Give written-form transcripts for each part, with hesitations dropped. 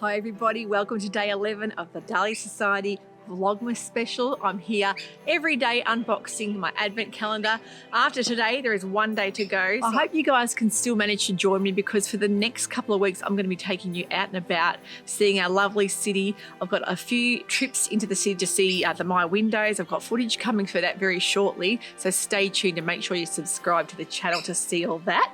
Hi everybody, welcome to day 11 of the Dahlia Sewciety Vlogmas special. I'm here every day unboxing my advent calendar. After today, there is one day to go. I hope you guys can still manage to join me because for the next couple of weeks, I'm going to be taking you out and about, seeing our lovely city. I've got a few trips into the city to see my windows. I've got footage coming for that very shortly, so stay tuned and make sure you subscribe to the channel to see all that.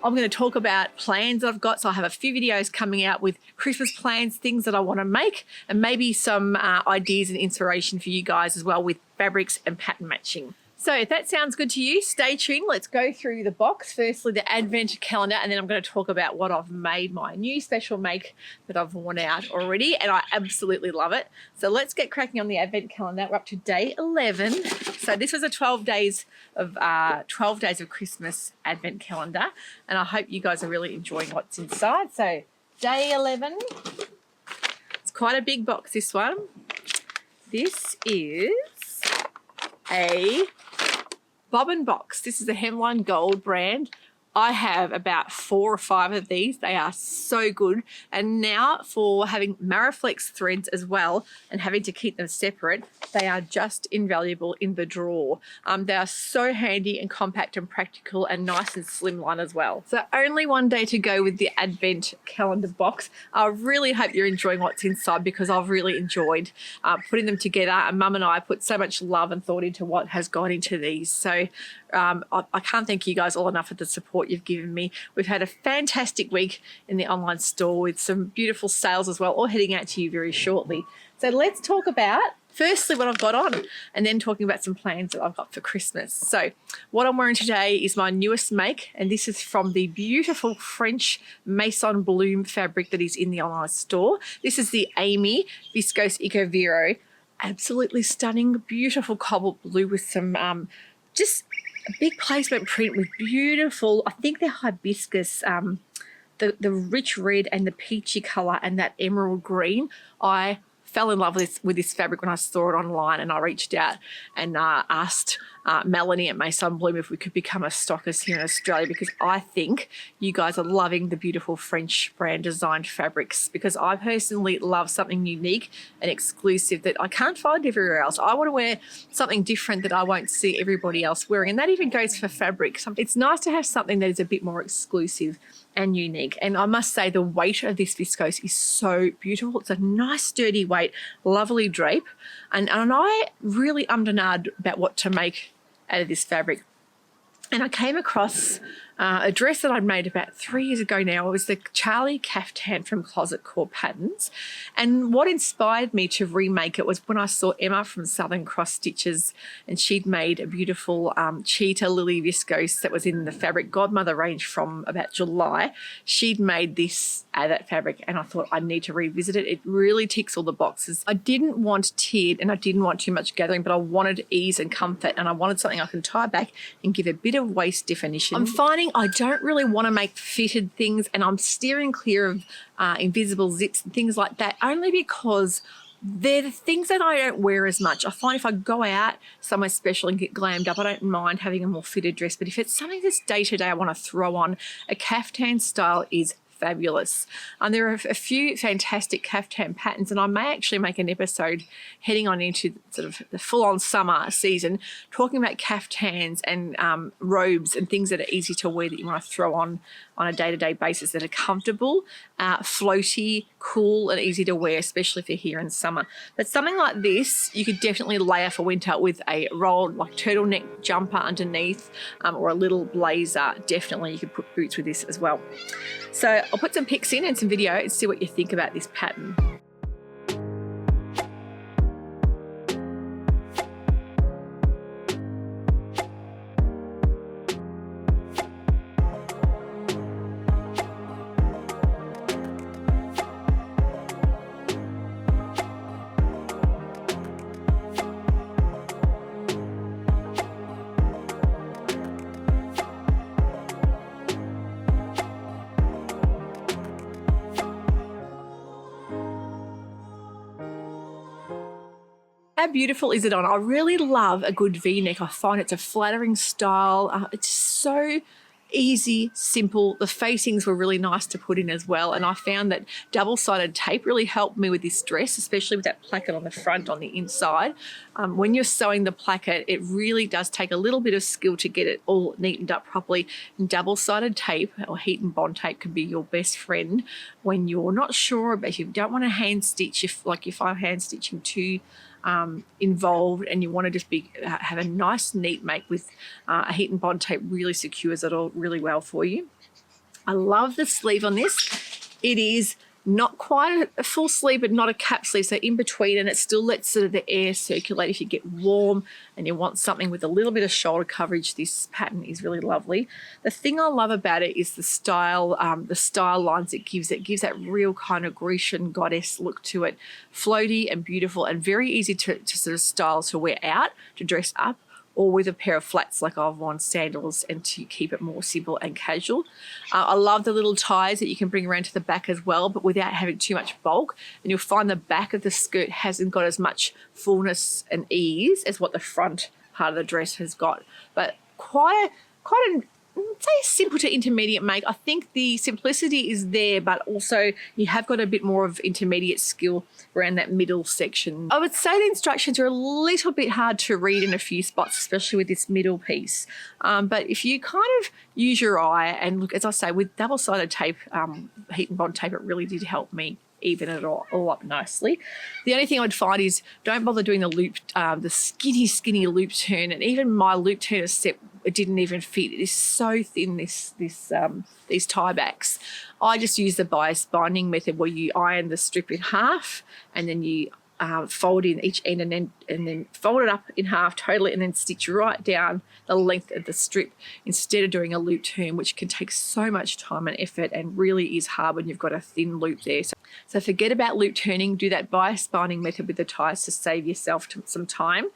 I'm going to talk about plans that I've got. So I have a few videos coming out with Christmas plans, things that I want to make, and maybe some ideas and inspiration for you guys as well with fabrics and pattern matching. So if that sounds good to you, stay tuned. Let's go through the box. Firstly, the advent calendar, and then I'm going to talk about what I've made, my new special make that I've worn out already, and I absolutely love it. So let's get cracking on the advent calendar. We're up to day 11. So this was a 12 days of Christmas advent calendar, and I hope you guys are really enjoying what's inside. So day 11. It's quite a big box, this one. This is a bobbin box. This is a Hemline Gold brand. I have about 4 or 5 of these. They are so good. And now for having Maraflex threads as well and having to keep them separate, they are just invaluable in the drawer. They are so handy and compact and practical and nice and slimline as well. So only one day to go with the advent calendar box. I really hope you're enjoying what's inside because I've really enjoyed putting them together, and Mum and I put so much love and thought into what has gone into these. So I can't thank you guys all enough for the support you've given me. We've had a fantastic week in the online store with some beautiful sales as well, all heading out to you very shortly. So let's talk about firstly what I've got on and then talking about some plans that I've got for Christmas. So what I'm wearing today is my newest make, and this is from the beautiful French Maison Bloom fabric that is in the online store. This is the Amy Viscose Eco Vero. Absolutely stunning, beautiful cobalt blue with some just a big placement print with beautiful, I think they're hibiscus, the rich red and the peachy colour and that emerald green. I fell in love with this fabric when I saw it online, and I reached out and asked Melanie at Maison Bloom if we could become a stockist here in Australia, because I think you guys are loving the beautiful French brand designed fabrics, because I personally love something unique and exclusive that I can't find everywhere else. I want to wear something different that I won't see everybody else wearing, and that even goes for fabric. It's nice to have something that is a bit more exclusive and unique. And I must say the weight of this viscose is so beautiful. It's a nice sturdy weight, lovely drape, and I really ummed and ahed about what to make out of this fabric. And I came across a dress that I'd made about 3 years ago now. It was the Charlie Caftan from Closet Core Patterns. And what inspired me to remake it was when I saw Emma from Southern Cross Stitches, and she'd made a beautiful cheetah lily viscose that was in the Fabric Godmother range from about July. She'd made this out of that fabric, and I thought I need to revisit it. It really ticks all the boxes. I didn't want tiered and I didn't want too much gathering, but I wanted ease and comfort, and I wanted something I can tie back and give a bit of waist definition. I'm finding I don't really want to make fitted things, and I'm steering clear of invisible zips and things like that, only because they're the things that I don't wear as much. I find if I go out somewhere special and get glammed up, I don't mind having a more fitted dress, but if it's something that's day-to-day I want to throw on, a caftan style is fabulous. There are a few fantastic caftan patterns, and I may actually make an episode heading on into sort of the full-on summer season talking about caftans and robes and things that are easy to wear that you want to throw on a day-to-day basis, that are comfortable, floaty, cool and easy to wear, especially if you're here in summer. But something like this you could definitely layer for winter with a rolled like turtleneck jumper underneath, or a little blazer. Definitely you could put boots with this as well. So I'll put some pics in and some video and see what you think about this pattern. How beautiful is it on? I really love a good V-neck. I find it's a flattering style. It's so Easy, simple. The facings were really nice to put in as well, and I found that double-sided tape really helped me with this dress, especially with that placket on the front, on the inside. When you're sewing the placket, it really does take a little bit of skill to get it all neatened up properly, and double-sided tape or heat and bond tape can be your best friend when you're not sure, but if you don't want to hand stitch, if you find hand stitching too involved and you want to just have a nice neat make with a heat and bond tape, really secures it all really well for you. I love the sleeve on this. It is not quite a full sleeve, but not a cap sleeve, so in between, and it still lets sort of the air circulate if you get warm and you want something with a little bit of shoulder coverage. This pattern is really lovely. The thing I love about it is the style lines it gives. It gives that real kind of Grecian goddess look to it, floaty and beautiful, and very easy to sort of style to wear out, to dress up, or with a pair of flats like I've worn sandals, and to keep it more simple and casual. I love the little ties that you can bring around to the back as well, but without having too much bulk. And you'll find the back of the skirt hasn't got as much fullness and ease as what the front part of the dress has got. But quite an say simple to intermediate make. I think the simplicity is there, but also you have got a bit more of intermediate skill around that middle section. I would say the instructions are a little bit hard to read in a few spots, especially with this middle piece. But if you kind of use your eye and look, as I say, with double-sided tape, heat and bond tape, it really did help me even it all up nicely. The only thing I would find is don't bother doing the loop, the skinny loop turn, and even my loop turn set, it didn't even fit. It is so thin, these tie backs. I just use the bias binding method where you iron the strip in half and then you fold in each end and then fold it up in half totally, and then stitch right down the length of the strip instead of doing a loop turn, which can take so much time and effort and really is hard when you've got a thin loop there. So forget about loop turning, do that bias binding method with the ties to save yourself some time.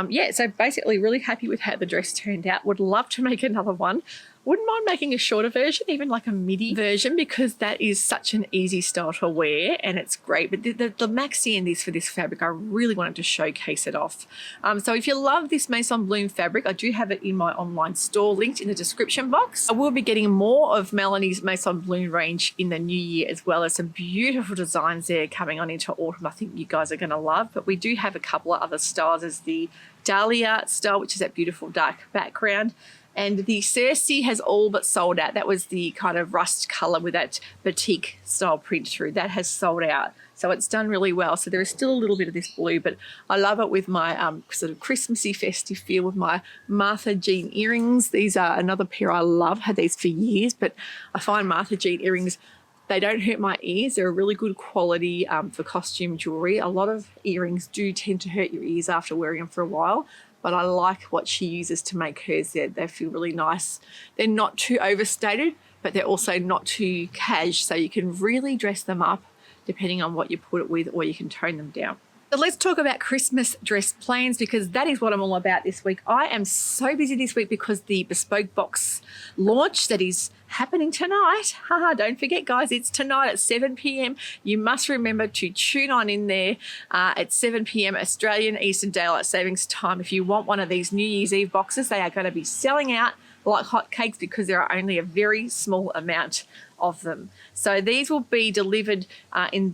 Yeah, so basically really happy with how the dress turned out. Would love to make another one. Wouldn't mind making a shorter version, even like a midi version, because that is such an easy style to wear and it's great. But the maxi in this for this fabric, I really wanted to showcase it off. So if you love this Maison Bloom fabric, I do have it in my online store linked in the description box. I will be getting more of Melanie's Maison Bloom range in the new year, as well as some beautiful designs there coming on into autumn I think you guys are going to love. But we do have a couple of other styles. There's the Dahlia style, which is that beautiful dark background. And the Circe has all but sold out. That was the kind of rust colour with that batik style print through. That has sold out. So it's done really well. So there is still a little bit of this blue, but I love it with my sort of Christmassy festive feel with my Martha Jean earrings. These are another pair I love. Had these for years, but I find Martha Jean earrings, they don't hurt my ears. They're a really good quality for costume jewellery. A lot of earrings do tend to hurt your ears after wearing them for a while, but I like what she uses to make hers. They feel really nice. They're not too overstated, but they're also not too cash, so you can really dress them up depending on what you put it with, or you can tone them down. So let's talk about Christmas dress plans, because that is what I'm all about this week. I am so busy this week because the Bespoke box launch that is happening tonight. Haha, don't forget guys, it's tonight at 7 p.m. You must remember to tune on in there at 7 p.m. Australian Eastern Daylight Savings Time. If you want one of these New Year's Eve boxes, they are going to be selling out like hotcakes because there are only a very small amount of them. So these will be delivered in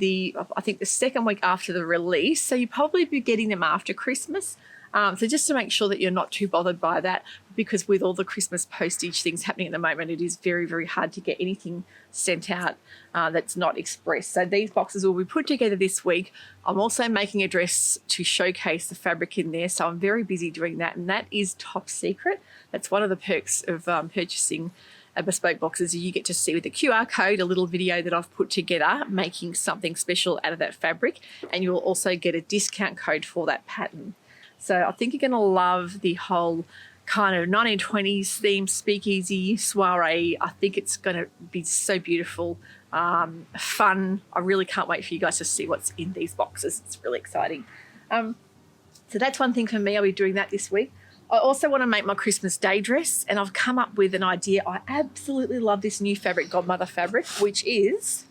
I think the second week after the release. So you'll probably be getting them after Christmas. So just to make sure that you're not too bothered by that, because with all the Christmas postage things happening at the moment, it is very, very hard to get anything sent out that's not express. So these boxes will be put together this week. I'm also making a dress to showcase the fabric in there, so I'm very busy doing that, and that is top secret. That's one of the perks of purchasing a Bespoke boxes. You get to see with the QR code a little video that I've put together making something special out of that fabric, and you'll also get a discount code for that pattern. So I think you're going to love the whole kind of 1920s theme, speakeasy, soiree. I think it's going to be so beautiful, fun. I really can't wait for you guys to see what's in these boxes. It's really exciting. So that's one thing for me. I'll be doing that this week. I also want to make my Christmas Day dress, and I've come up with an idea. I absolutely love this new fabric, Godmother fabric, which is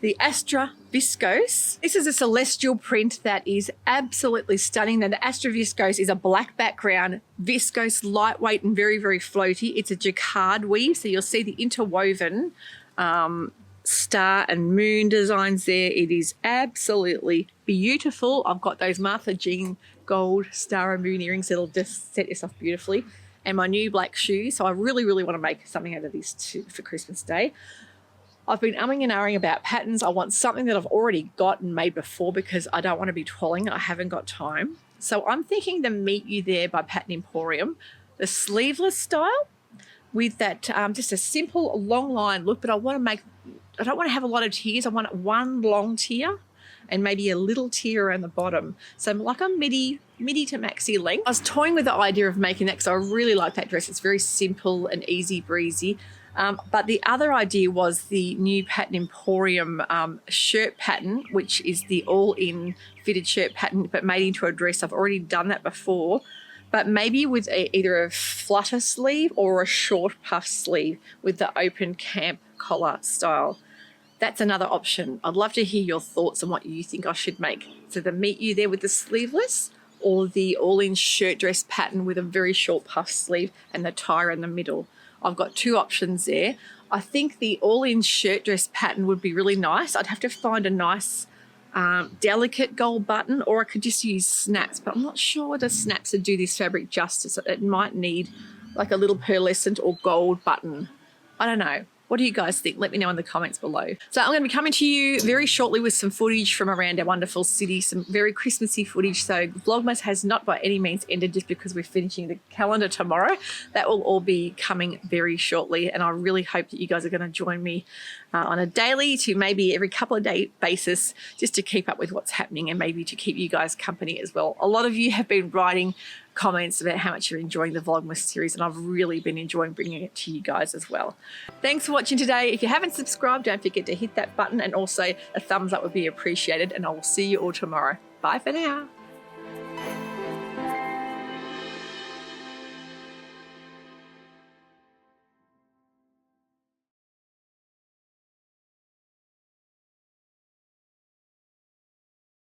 the Astra Viscose. This is a celestial print that is absolutely stunning. Now the Astra Viscose is a black background, viscose, lightweight and very, very floaty. It's a jacquard weave, so you'll see the interwoven star and moon designs there. It is absolutely beautiful. I've got those Martha Jean gold star and moon earrings that'll just set this off beautifully, and my new black shoes. So I really, really want to make something out of these too for Christmas Day. I've been umming and ahhing about patterns. I want something that I've already got and made before because I don't want to be twirling. I haven't got time. So I'm thinking the Meet You There by Pattern Emporium, the sleeveless style with that just a simple long line look, but I don't want to have a lot of tiers. I want one long tier and maybe a little tier around the bottom. So like a midi to maxi length. I was toying with the idea of making that because I really like that dress. It's very simple and easy breezy. But the other idea was the new Pattern Emporium shirt pattern, which is the all-in fitted shirt pattern, but made into a dress. I've already done that before, but maybe with either a flutter sleeve or a short puff sleeve with the open camp collar style. That's another option. I'd love to hear your thoughts on what you think I should make. So the Meet You There with the sleeveless, or the all-in shirt dress pattern with a very short puff sleeve and the tie in the middle. I've got two options there. I think the all-in shirt dress pattern would be really nice. I'd have to find a nice delicate gold button, or I could just use snaps, but I'm not sure whether snaps would do this fabric justice. It might need like a little pearlescent or gold button. I don't know. What do you guys think? Let me know in the comments below. So I'm going to be coming to you very shortly with some footage from around our wonderful city, some very Christmassy footage. So Vlogmas has not by any means ended just because we're finishing the calendar tomorrow. That will all be coming very shortly, and I really hope that you guys are going to join me on a daily to maybe every couple of day basis just to keep up with what's happening and maybe to keep you guys company as well. A lot of you have been writing comments about how much you're enjoying the Vlogmas series, and I've really been enjoying bringing it to you guys as well. Thanks for watching today. If you haven't subscribed, don't forget to hit that button, and also a thumbs up would be appreciated, and I will see you all tomorrow. Bye for now.